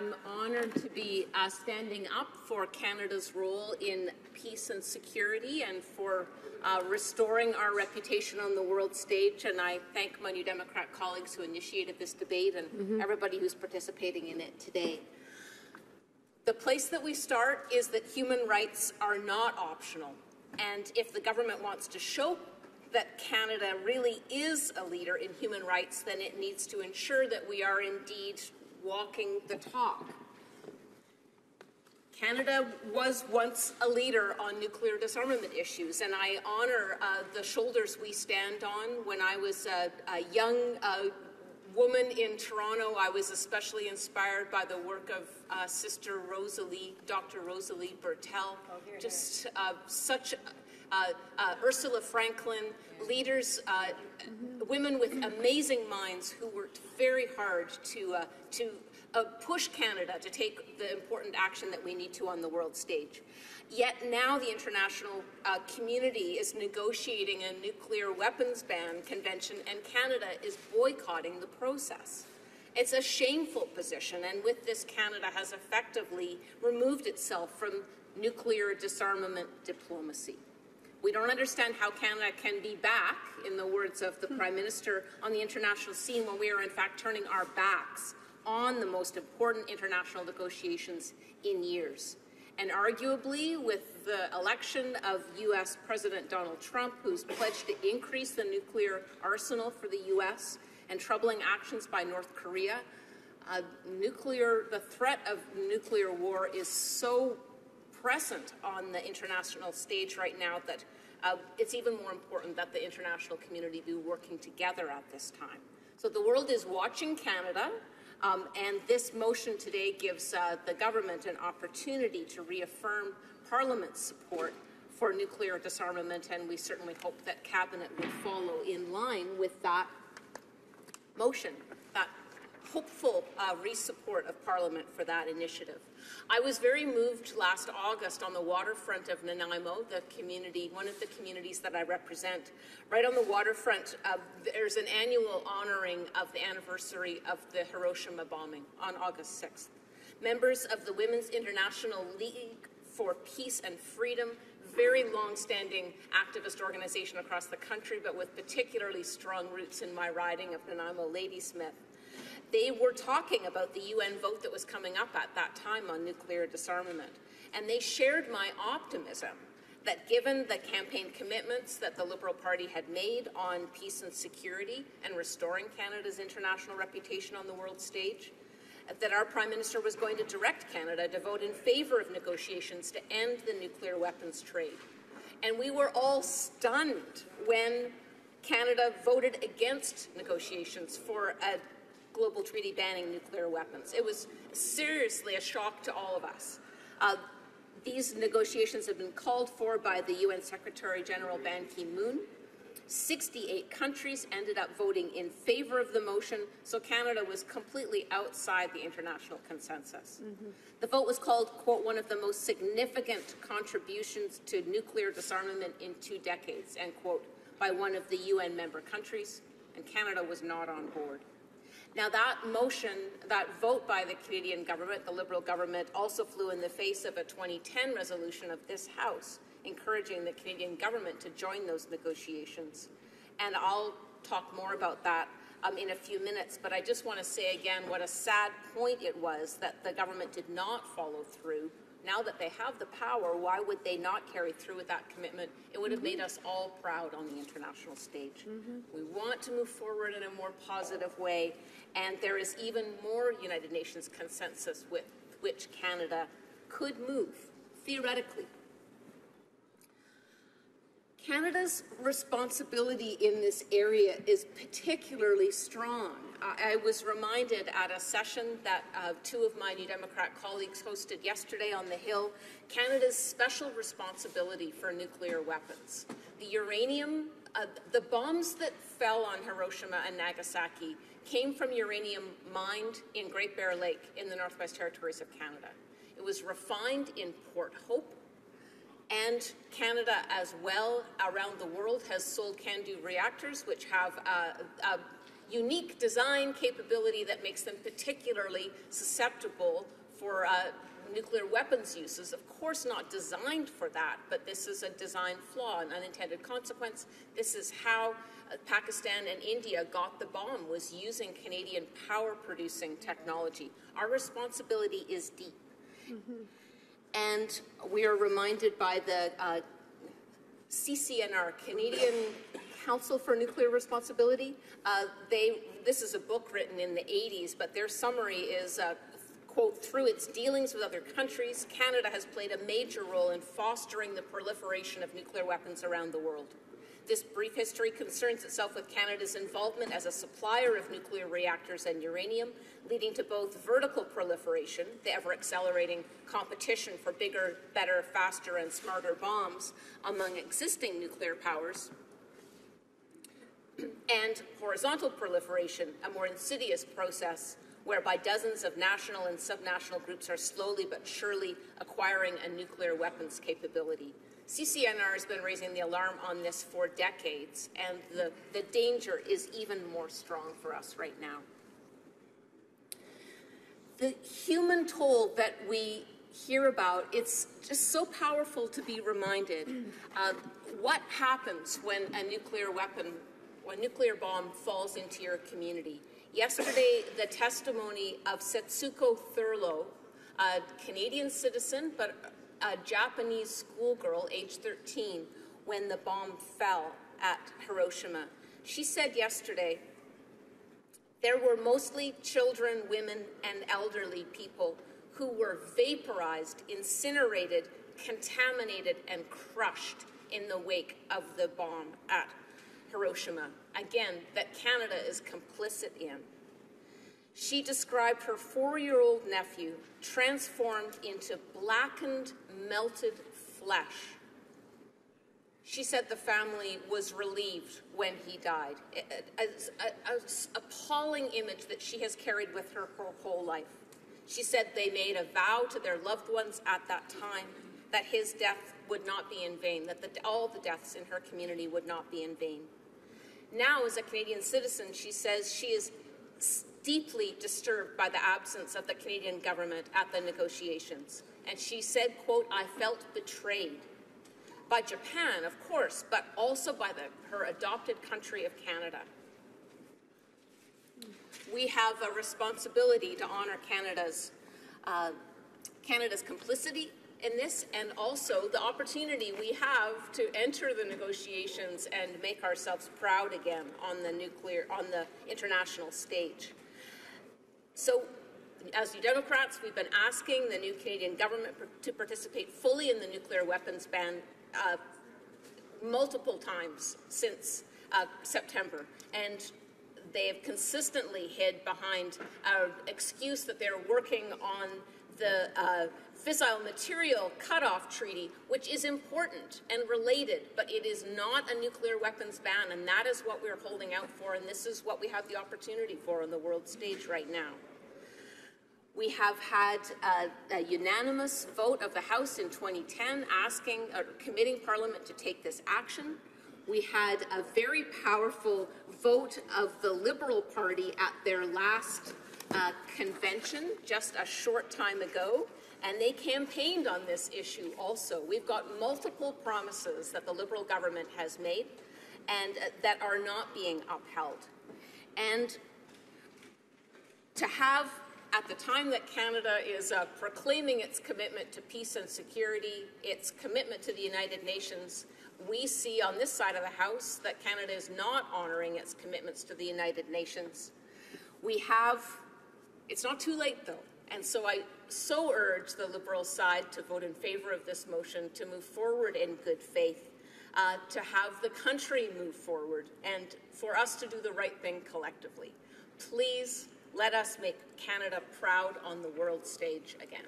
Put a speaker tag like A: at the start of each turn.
A: I'm honored to be standing up for Canada's role in peace and security and for restoring our reputation on the world stage. And I thank my New Democrat colleagues who initiated this debate and everybody who's participating in it today. The place that we start is that human rights are not optional. And if the government wants to show that Canada really is a leader in human rights, then it needs to ensure that we are indeed walking the talk. Canada was once a leader on nuclear disarmament issues, and I honor the shoulders we stand on. When I was a young woman in Toronto, I was especially inspired by the work of Sister Rosalie, Dr. Rosalie Bertel, just such Ursula Franklin, leaders, women with amazing minds who worked very hard to push Canada to take the important action that we need to on the world stage. Yet now the international community is negotiating a nuclear weapons ban convention, and Canada is boycotting the process. It's a shameful position, and with this, Canada has effectively removed itself from nuclear disarmament diplomacy. We don't understand how Canada can be back, in the words of the Prime Minister, on the international scene when we are in fact turning our backs on the most important international negotiations in years. And arguably, with the election of U.S. President Donald Trump, who's pledged to increase the nuclear arsenal for the U.S., and troubling actions by North Korea, the threat of nuclear war is so present on the international stage right now that it's even more important that the international community be working together at this time. So the world is watching Canada, and this motion today gives the government an opportunity to reaffirm Parliament's support for nuclear disarmament, and we certainly hope that Cabinet would follow in line with that motion, that hopeful re-support of Parliament for that initiative. I was very moved last August on the waterfront of Nanaimo, the community, one of the communities that I represent. Right on the waterfront, there's an annual honoring of the anniversary of the Hiroshima bombing on August 6th. Members of the Women's International League for Peace and Freedom, very long-standing activist organization across the country, but with particularly strong roots in my riding of Nanaimo Ladysmith. They were talking about the UN vote that was coming up at that time on nuclear disarmament, and they shared my optimism that given the campaign commitments that the Liberal Party had made on peace and security and restoring Canada's international reputation on the world stage, that our Prime Minister was going to direct Canada to vote in favour of negotiations to end the nuclear weapons trade. And we were all stunned when Canada voted against negotiations for a global treaty banning nuclear weapons. It was seriously a shock to all of us. These negotiations have been called for by the UN Secretary General Ban Ki-moon. 68 countries ended up voting in favor of the motion, so Canada was completely outside the international consensus. The vote was called, quote, one of the most significant contributions to nuclear disarmament in 2 decades, end quote, by one of the UN member countries, and Canada was not on board. Now that motion, that vote by the Canadian government, the Liberal government, also flew in the face of a 2010 resolution of this House encouraging the Canadian government to join those negotiations. And I'll talk more about that in a few minutes, but I just want to say again what a sad point it was that the government did not follow through. Now that they have the power, why would they not carry through with that commitment? It would have made us all proud on the international stage. We want to move forward in a more positive way, and there is even more United Nations consensus with which Canada could move, theoretically. Canada's responsibility in this area is particularly strong. I was reminded at a session that 2 of my New Democrat colleagues hosted yesterday on the Hill, Canada's special responsibility for nuclear weapons. The uranium, the bombs that fell on Hiroshima and Nagasaki came from uranium mined in Great Bear Lake in the Northwest Territories of Canada. It was refined in Port Hope, and Canada as well around the world has sold CANDU reactors, which have unique design capability that makes them particularly susceptible for nuclear weapons uses. Of course not designed for that, but this is a design flaw, an unintended consequence. This is how Pakistan and India got the bomb, was using Canadian power-producing technology. Our responsibility is deep. And we are reminded by the CCNR, Canadian Council for Nuclear Responsibility. This is a book written in the 80s, but their summary is, quote, through its dealings with other countries, Canada has played a major role in fostering the proliferation of nuclear weapons around the world. This brief history concerns itself with Canada's involvement as a supplier of nuclear reactors and uranium, leading to both vertical proliferation, the ever-accelerating competition for bigger, better, faster, and smarter bombs among existing nuclear powers, and horizontal proliferation, a more insidious process whereby dozens of national and subnational groups are slowly but surely acquiring a nuclear weapons capability. CCNR has been raising the alarm on this for decades, and the danger is even more strong for us right now. The human toll that we hear about, it's just so powerful to be reminded what happens when a nuclear weapon, when a nuclear bomb falls into your community. Yesterday, the testimony of Setsuko Thurlow, a Canadian citizen, but a Japanese schoolgirl, age 13, when the bomb fell at Hiroshima. She said yesterday, there were mostly children, women, and elderly people who were vaporized, incinerated, contaminated, and crushed in the wake of the bomb at Hiroshima, again, that Canada is complicit in. She described her 4-year-old nephew transformed into blackened, melted flesh. She said the family was relieved when he died. An appalling image that she has carried with her whole life. She said they made a vow to their loved ones at that time that his death would not be in vain, that all the deaths in her community would not be in vain. Now, as a Canadian citizen, she says she is deeply disturbed by the absence of the Canadian government at the negotiations. And she said, quote, I felt betrayed by Japan, of course, but also by her adopted country of Canada. We have a responsibility to honor Canada's complicity in this, and also the opportunity we have to enter the negotiations and make ourselves proud again on the international stage. So, as New Democrats, we've been asking the new Canadian government to participate fully in the nuclear weapons ban multiple times since September, and they have consistently hid behind an excuse that they're working on the fissile material cutoff treaty, which is important and related, but it is not a nuclear weapons ban, and that is what we're holding out for, and this is what we have the opportunity for on the world stage right now. We have had a unanimous vote of the House in 2010 committing Parliament to take this action. We had a very powerful vote of the Liberal Party at their last convention just a short time ago, and they campaigned on this issue also. We've got multiple promises that the Liberal government has made and that are not being upheld. And to have, at the time that Canada is proclaiming its commitment to peace and security, its commitment to the United Nations, we see on this side of the House that Canada is not honoring its commitments to the United Nations. It's not too late though, and so I so urge the Liberal side to vote in favor of this motion, to move forward in good faith, to have the country move forward, and for us to do the right thing collectively. Please let us make Canada proud on the world stage again.